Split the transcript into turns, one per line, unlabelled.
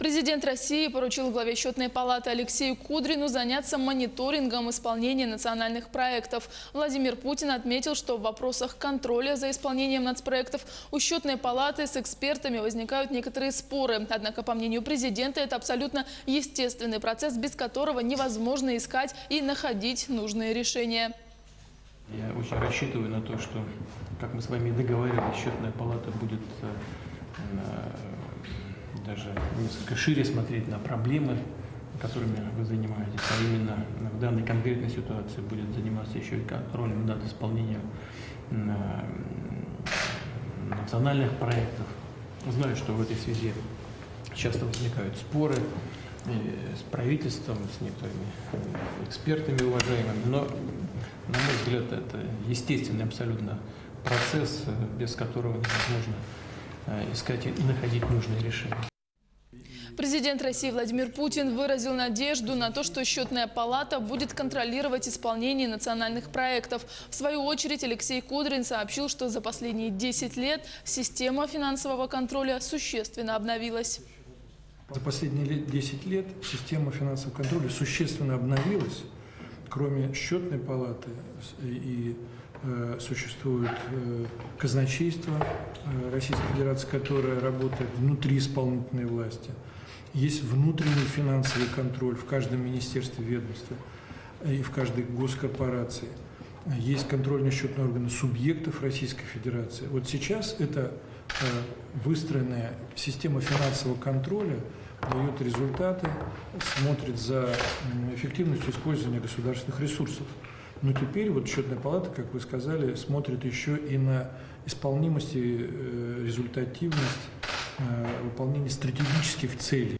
Президент России поручил главе Счетной палаты Алексею Кудрину заняться мониторингом исполнения национальных проектов. Владимир Путин отметил, что в вопросах контроля за исполнением нацпроектов у Счетной палаты с экспертами возникают некоторые споры. Однако, по мнению президента, это абсолютно естественный процесс, без которого невозможно искать и находить нужные решения.
Я очень рассчитываю на то, что, как мы с вами и договаривались, Счетная палата будет даже несколько шире смотреть на проблемы, которыми вы занимаетесь, а именно в данной конкретной ситуации будет заниматься еще и контролем над исполнением национальных проектов. Знаю, что в этой связи часто возникают споры с правительством, с некоторыми экспертами уважаемыми, но, на мой взгляд, это естественный абсолютно процесс, без которого невозможно искать и находить нужные решения.
Президент России Владимир Путин выразил надежду на то, что Счетная палата будет контролировать исполнение национальных проектов. В свою очередь Алексей Кудрин сообщил, что за последние 10 лет система финансового контроля существенно обновилась.
За последние 10 лет система финансового контроля существенно обновилась. Кроме Счетной палаты и существует казначейство Российской Федерации, которое работает внутри исполнительной власти. Есть внутренний финансовый контроль в каждом министерстве, ведомстве и в каждой госкорпорации. Есть контрольно-счетные органы субъектов Российской Федерации. Вот сейчас эта выстроенная система финансового контроля дает результаты, смотрит за эффективностью использования государственных ресурсов. Но теперь вот Счетная палата, как вы сказали, смотрит еще и на исполнимость и результативность выполнения стратегических целей.